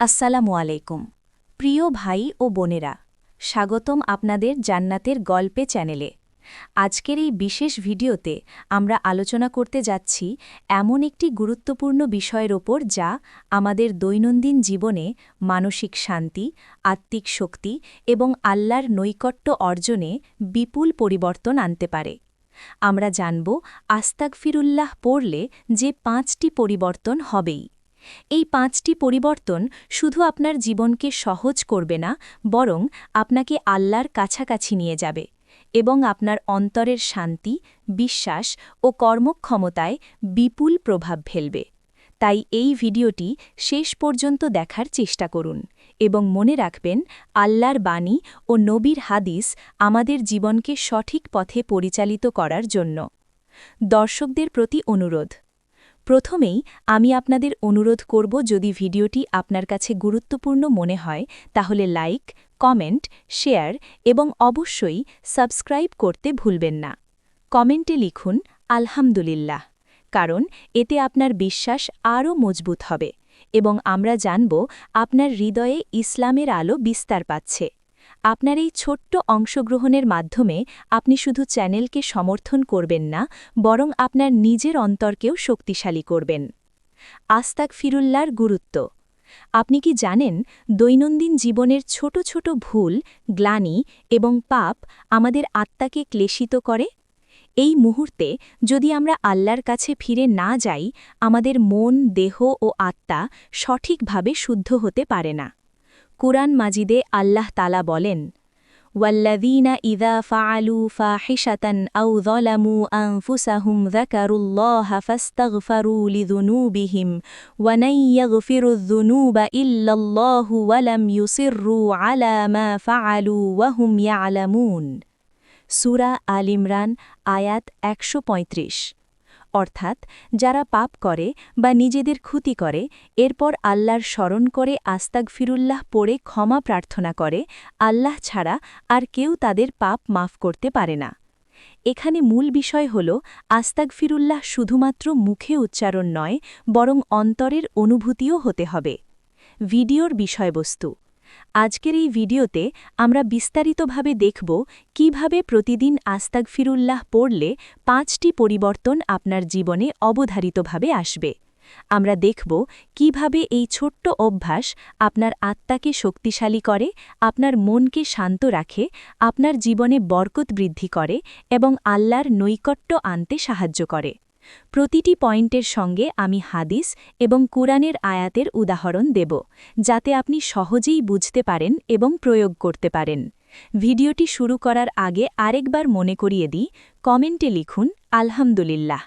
আসসালামু আলাইকুম প্রিয় ভাই ও বোনেরা স্বাগতম আপনাদের জান্নাতের গল্পে চ্যানেলে। আজকের এই বিশেষ ভিডিওতে আমরা আলোচনা করতে যাচ্ছি এমন একটি গুরুত্বপূর্ণ বিষয়ের ওপর যা আমাদের দৈনন্দিন জীবনে মানসিক শান্তি, আত্মিক শক্তি এবং আল্লাহর নৈকট্য অর্জনে বিপুল পরিবর্তন আনতে পারে। আমরা জানব আস্তাগফিরুল্লাহ পড়লে যে ৫টি পরিবর্তন হবেই। এই ৫টি পরিবর্তন শুধু আপনার জীবনকে সহজ করবে না, বরং আপনাকে আল্লাহর কাছাকাছি নিয়ে যাবে এবং আপনার অন্তরের শান্তি, বিশ্বাস ও কর্মক্ষমতায় বিপুল প্রভাব ফেলবে। তাই এই ভিডিওটি শেষ পর্যন্ত দেখার চেষ্টা করুন এবং মনে রাখবেন, আল্লাহর বাণী ও নবীর হাদিস আমাদের জীবনকে সঠিক পথে পরিচালিত করার জন্য। দর্শকদের প্রতি অনুরোধ। প্রথমেই আমি আপনাদের অনুরোধ করব, যদি ভিডিওটি আপনার কাছে গুরুত্বপূর্ণ মনে হয় তাহলে লাইক, কমেন্ট, শেয়ার এবং অবশ্যই সাবস্ক্রাইব করতে ভুলবেন না। কমেন্টে লিখুন আলহামদুলিল্লাহ, কারণ এতে আপনার বিশ্বাস আরও মজবুত হবে এবং আমরা জানব আপনার হৃদয়ে ইসলামের আলো বিস্তার পাচ্ছে। আপনার এই ছোট্ট অংশগ্রহণের মাধ্যমে আপনি শুধু চ্যানেলকে সমর্থন করবেন না, বরং আপনার নিজের অন্তরকেও শক্তিশালী করবেন। আস্তাগফিরুল্লাহর গুরুত্ব। আপনি কি জানেন, দৈনন্দিন জীবনের ছোট ছোট ভুল, গ্লানি এবং পাপ আমাদের আত্মাকে ক্লেশিত করে? এই মুহূর্তে যদি আমরা আল্লাহর কাছে ফিরে না যাই, আমাদের মন, দেহ ও আত্মা সঠিকভাবে শুদ্ধ হতে পারে না। কুরআন মাজিদে আল্লাহ তাআলা বলেন, ওয়াল্লাযীনা ইযা ফাআলু ফাহিশাতান আও যালামু আনফুসাহুম যাকারুল্লাহা ফাস্তাগফারু লিযুনুবিহিম ওয়া মান ইয়াগফিরুয যুনুবা ইল্লাল্লাহু ওয়া লাম ইউসিররু আলা মা ফাআলু ওয়া হুম ইয়ালামুন। সূরা আল ইমরান আয়াত ১৩৫। অর্থাৎ যারা পাপ করে বা নিজেদের ক্ষতি করে, এরপর আল্লাহর স্মরণ করে আস্তাগফিরুল্লাহ পড়ে ক্ষমা প্রার্থনা করে, আল্লাহ ছাড়া আর কেউ তাদের পাপ মাফ করতে পারে না। এখানে মূল বিষয় হল, আস্তাগফিরুল্লাহ শুধুমাত্র মুখে উচ্চারণ নয়, বরং অন্তরের অনুভূতিও হতে হবে। ভিডিওর বিষয়বস্তু। আজকের এই ভিডিওতে আমরা বিস্তারিতভাবে দেখব কিভাবে প্রতিদিন আস্তাগফিরুল্লাহ পড়লে ৫টি পরিবর্তন আপনার জীবনে অবধারিতভাবে আসবে। আমরা দেখব কিভাবে এই ছোট্ট অভ্যাস আপনার আত্মাকে শক্তিশালী করে, আপনার মনকে শান্ত রাখে, আপনার জীবনে বরকত বৃদ্ধি করে এবং আল্লাহর নৈকট্য আনতে সাহায্য করে। প্রতিটি পয়েন্টের সঙ্গে আমি হাদিস এবং কুরআনের আয়াতের উদাহরণ দেব, যাতে আপনি সহজেই বুঝতে পারেন এবং প্রয়োগ করতে পারেন। ভিডিওটি শুরু করার আগে আরেকবার মনে করিয়ে দিই, কমেন্টে লিখুন আলহামদুলিল্লাহ।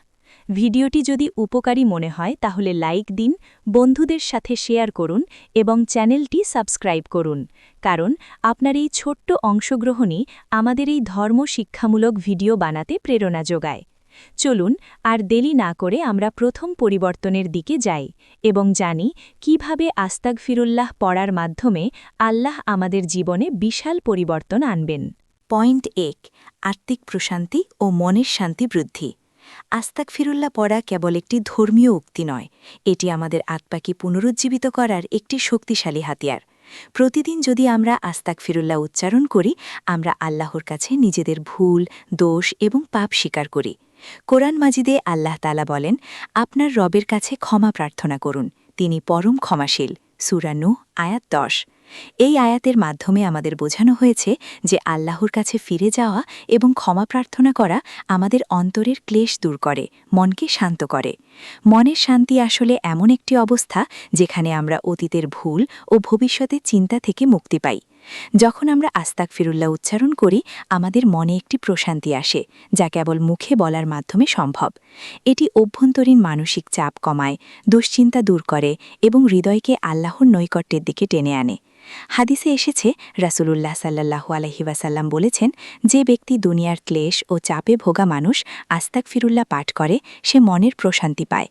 ভিডিওটি যদি উপকারী মনে হয় তাহলে লাইক দিন, বন্ধুদের সাথে শেয়ার করুন এবং চ্যানেলটি সাবস্ক্রাইব করুন, কারণ আপনার এই ছোট্ট অংশগ্রহণই আমাদের এই ধর্ম শিক্ষামূলক ভিডিও বানাতে প্রেরণা যোগায়। চলুন আর দেরি না করে আমরা প্রথম পরিবর্তনের দিকে যাই এবং জানি কিভাবে আস্তাগফিরুল্লাহ পড়ার মাধ্যমে আল্লাহ আমাদের জীবনে বিশাল পরিবর্তন আনবেন। পয়েন্ট ১, আত্মিক প্রশান্তি ও মনের শান্তি বৃদ্ধি। আস্তাগফিরুল্লাহ পড়া কেবল একটি ধর্মীয় উক্তি নয়, এটি আমাদের আত্মাকে পুনরুজ্জীবিত করার একটি শক্তিশালী হাতিয়ার। প্রতিদিন যদি আমরা আস্তাগফিরুল্লাহ উচ্চারণ করি, আমরা আল্লাহর কাছে নিজেদের ভুল, দোষ এবং পাপ স্বীকার করি। কোরআন মাজিদে আল্লাহ তাআলা বলেন, আপনার রবের কাছে ক্ষমা প্রার্থনা করুন, তিনি পরম ক্ষমাশীল। সূরা নূহ আয়াত ১০। এই আয়াতের মাধ্যমে আমাদের বোঝানো হয়েছে যে আল্লাহর কাছে ফিরে যাওয়া এবং ক্ষমা প্রার্থনা করা আমাদের অন্তরের ক্লেশ দূর করে, মনকে শান্ত করে। মনের শান্তি আসলে এমন একটি অবস্থা যেখানে আমরা অতীতের ভুল ও ভবিষ্যতের চিন্তা থেকে মুক্তি পাই। যখন আমরা আস্তাগফিরুল্লাহ উচ্চারণ করি, আমাদের মনে একটি প্রশান্তি আসে, যা কেবল মুখে বলার মাধ্যমে সম্ভব। এটি অভ্যন্তরীণ মানসিক চাপ কমায়, দুশ্চিন্তা দূর করে এবং হৃদয়কে আল্লাহর নৈকট্যের দিকে টেনে আনে। হাদিসে এসেছে রাসূলুল্লাহ সাল্লাল্লাহু আলাইহি ওয়াসাল্লাম বলেছেন, যে ব্যক্তি দুনিয়ার ক্লেশ ও চাপে ভোগা মানুষ আস্তাগফিরুল্লাহ পাঠ করে সে মনের প্রশান্তি পায়।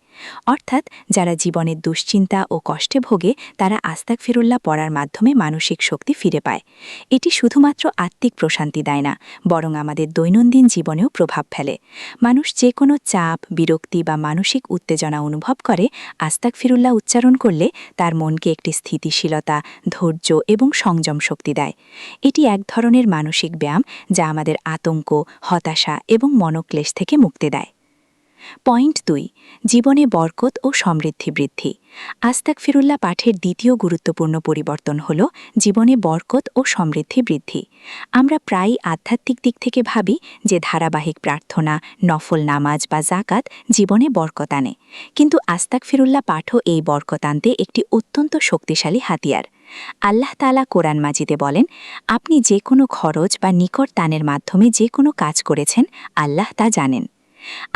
অর্থাৎ যারা জীবনের দুশ্চিন্তা ও কষ্টে ভোগে তারা আস্তাগফিরুল্লাহ পড়ার মাধ্যমে মানসিক শক্তি ফিরে পায়। এটি শুধুমাত্র আত্মিক প্রশান্তি দেয় না, বরং আমাদের দৈনন্দিন জীবনেও প্রভাব ফেলে। মানুষ যে কোনো চাপ, বিরক্তি বা মানসিক উত্তেজনা অনুভব করে, আস্তাগফিরুল্লাহ উচ্চারণ করলে তার মনকে একটি স্থিতিশীলতা, ধৈর্য এবং সংযম শক্তি দেয়। এটি এক ধরনের মানসিক ব্যায়াম যা আমাদের আতঙ্ক, হতাশা এবং মনোক্লেশ থেকে মুক্তি দেয়। পয়েন্ট 2, জীবনে বরকত ও সমৃদ্ধি বৃদ্ধি। আস্তাগফিরুল্লাহ পাঠের দ্বিতীয় গুরুত্বপূর্ণ পরিবর্তন হল জীবনে বরকত ও সমৃদ্ধি বৃদ্ধি। আমরা প্রায়ই আধ্যাত্মিক দিক থেকে ভাবি যে ধারাবাহিক প্রার্থনা, নফল নামাজ বা জাকাত জীবনে বরকত আনে, কিন্তু আস্তাগফিরুল্লাহ পাঠও এই বরকত আনতে একটি অত্যন্ত শক্তিশালী হাতিয়ার। আল্লাহ তাআলা কোরআন মাজিদে বলেন, আপনি যে কোনো খরচ বা নিকট দানের মাধ্যমে যে কোনো কাজ করেছেন, আল্লাহ তা জানেন।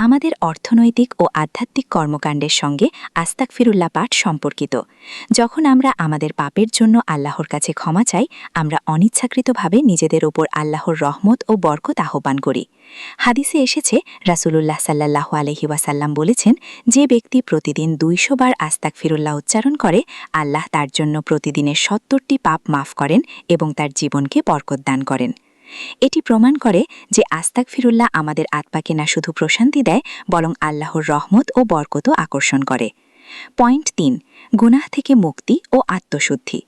আমাদের অর্থনৈতিক ও আধ্যাত্মিক কর্মকাণ্ডের সঙ্গে আস্তাগফিরুল্লাহ পাঠ সম্পর্কিত। যখন আমরা আমাদের পাপের জন্য আল্লাহর কাছে ক্ষমা চাই, আমরা অনিচ্ছাকৃতভাবে নিজেদের ওপর আল্লাহর রহমত ও বরকত আহ্বান করি। হাদিসে এসেছে রাসূলুল্লাহ সাল্লাল্লাহু আলাইহি ওয়াসাল্লাম বলেছেন, যে ব্যক্তি প্রতিদিন 200 বার আস্তাগফিরুল্লাহ উচ্চারণ করে, আল্লাহ তার জন্য প্রতিদিনের 70টি পাপ মাফ করেন এবং তার জীবনকে বরকত দান করেন। এটি প্রমাণ করে যে আস্তাগফিরুল্লাহ আমাদের আত্মাকে না শুধু প্রশান্তি দেয়, বরং আল্লাহর রহমত ও বরকতও আকর্ষণ করে। পয়েন্ট 3, গুনাহ থেকে মুক্তি ও আত্মশুদ্ধি।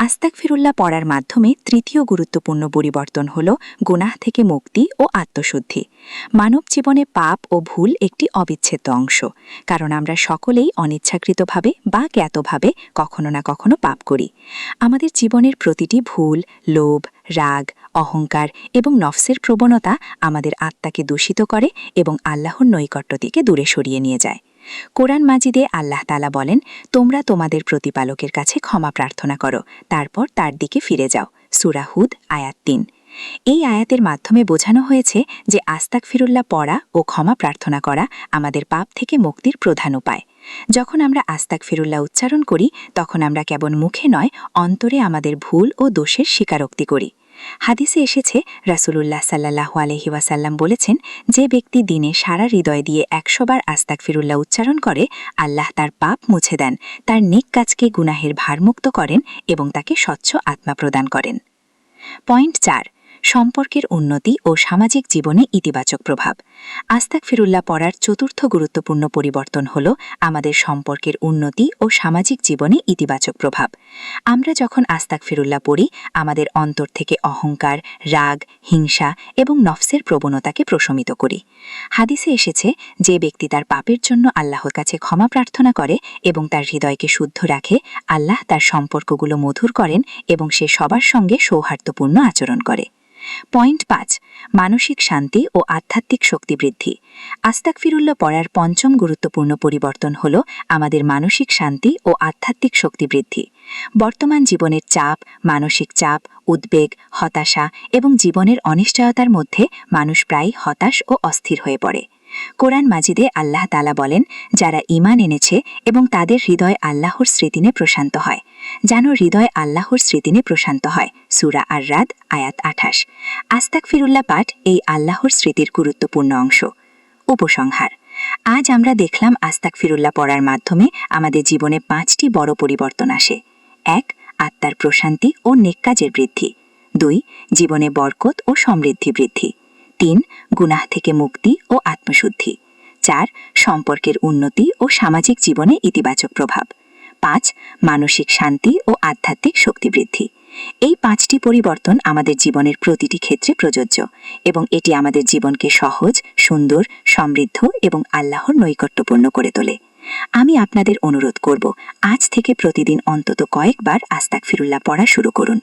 আস্তাগফিরুল্লাহ পড়ার মাধ্যমে তৃতীয় গুরুত্বপূর্ণ পরিবর্তন হল গুনাহ থেকে মুক্তি ও আত্মশুদ্ধি। মানব জীবনে পাপ ও ভুল একটি অবিচ্ছেদ্য অংশ, কারণ আমরা সকলেই অনিচ্ছাকৃতভাবে বা জ্ঞাতভাবে কখনো না কখনো পাপ করি। আমাদের জীবনের প্রতিটি ভুল, লোভ, রাগ, অহংকার এবং নফসের প্রবণতা আমাদের আত্মাকে দূষিত করে এবং আল্লাহর নৈকট্য থেকে দূরে সরিয়ে নিয়ে যায়। কোরআন মাজিদে আল্লাহ তাআলা বলেন, তোমরা তোমাদের প্রতিপালকের কাছে ক্ষমা প্রার্থনা করো, তারপর তার দিকে ফিরে যাও। সূরা হুদ আয়াত 3। এই আয়াতের মাধ্যমে বোঝানো হয়েছে যে আস্তাগফিরুল্লাহ পড়া ও ক্ষমা প্রার্থনা করা আমাদের পাপ থেকে মুক্তির প্রধান উপায়। যখন আমরা আস্তাগফিরুল্লাহ উচ্চারণ করি, তখন আমরা কেবল মুখে নয়, অন্তরে আমাদের ভুল ও দোষের স্বীকারোক্তি করি। হাদিসে এসেছে রাসূলুল্লাহ সাল্লাল্লাহু আলাইহি ওয়াসাল্লাম বলেছেন, যে ব্যক্তি দিনে সারা হৃদয় দিয়ে 100 বার আস্তাগফিরুল্লাহ উচ্চারণ করে, আল্লাহ তার পাপ মুছে দেন, তার নেক কাজকে গুনাহের ভারমুক্ত করেন এবং তাকে স্বচ্ছ আত্মা প্রদান করেন। পয়েন্ট 4, সম্পর্কের উন্নতি ও সামাজিক জীবনে ইতিবাচক প্রভাব। আস্তাগফিরুল্লাহ পড়ার চতুর্থ গুরুত্বপূর্ণ পরিবর্তন হল আমাদের সম্পর্কের উন্নতি ও সামাজিক জীবনে ইতিবাচক প্রভাব। আমরা যখন আস্তাগফিরুল্লাহ পড়ি, আমাদের অন্তর থেকে অহংকার, রাগ, হিংসা এবং নফসের প্রবণতাকে প্রশমিত করি। হাদিসে এসেছে, যে ব্যক্তি তার পাপের জন্য আল্লাহর কাছে ক্ষমা প্রার্থনা করে এবং তার হৃদয়কে শুদ্ধ রাখে, আল্লাহ তার সম্পর্কগুলো মধুর করেন এবং সে সবার সঙ্গে সৌহার্দ্যপূর্ণ আচরণ করে। পয়েন্ট 5, মানসিক শান্তি ও আধ্যাত্মিক শক্তি বৃদ্ধি। আস্তাগফিরুল্লাহ পড়ার পঞ্চম গুরুত্বপূর্ণ পরিবর্তন হল আমাদের মানসিক শান্তি ও আধ্যাত্মিক শক্তি বৃদ্ধি। বর্তমান জীবনের চাপ, মানসিক চাপ, উদ্বেগ, হতাশা এবং জীবনের অনিশ্চয়তার মধ্যে মানুষ প্রায় হতাশ ও অস্থির হয়ে পড়ে। কোরআন মাজিদে আল্লাহ তাআলা বলেন, যারা ঈমান এনেছে এবং তাদের হৃদয় আল্লাহর স্মৃতিনে প্রশান্ত হয়, যেন হৃদয় আল্লাহর স্মৃতিনে প্রশান্ত হয়। সূরা আর-রাদ আয়াত 28। আস্তাগফিরুল্লাহ পাঠ এই আল্লাহর স্মৃতির গুরুত্বপূর্ণ অংশ। উপসংহার: আজ আমরা দেখলাম আস্তাগফিরুল্লাহ পড়ার মাধ্যমে আমাদের জীবনে 5টি বড় পরিবর্তন আসে। 1, আত্মার প্রশান্তি ও নেক কাজের বৃদ্ধি। 2, জীবনে বরকত ও সমৃদ্ধি বৃদ্ধি। 3, গুনাহ থেকে মুক্তি ও আত্মশুদ্ধি। 4, সম্পর্কের উন্নতি ও সামাজিক জীবনে ইতিবাচক প্রভাব। 5, মানসিক শান্তি ও আধ্যাত্মিক শক্তি বৃদ্ধি। এই 5টি পরিবর্তন আমাদের জীবনের প্রতিটি ক্ষেত্রে প্রযোজ্য এবং এটি আমাদের জীবনকে সহজ, সুন্দর, সমৃদ্ধ এবং আল্লাহর নৈকট্যপূর্ণ করে তোলে। আমি আপনাদের অনুরোধ করব, আজ থেকে প্রতিদিন অন্তত কয়েকবার আস্তাগফিরুল্লাহ পড়া শুরু করুন।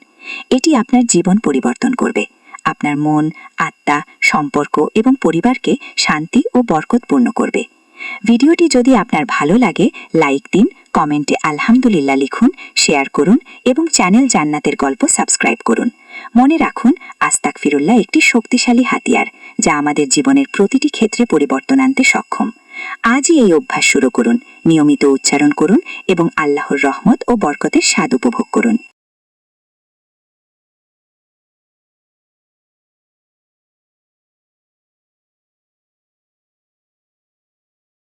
এটি আপনার জীবন পরিবর্তন করবে, আপনার মন, আত্মা, সম্পর্ক এবং পরিবারকে শান্তি ও বরকতপূর্ণ করবে। ভিডিওটি যদি আপনার ভালো লাগে, লাইক দিন, কমেন্টে আলহামদুলিল্লাহ লিখুন, শেয়ার করুন এবং চ্যানেল জান্নাতের গল্প সাবস্ক্রাইব করুন। মনে রাখুন, আস্তাগফিরুল্লাহ একটি শক্তিশালী হাতিয়ার যা আমাদের জীবনের প্রতিটি ক্ষেত্রে পরিবর্তন আনতে সক্ষম। আজই এই অভ্যাস শুরু করুন, নিয়মিত উচ্চারণ করুন এবং আল্লাহর রহমত ও বরকতের স্বাদ উপভোগ করুন।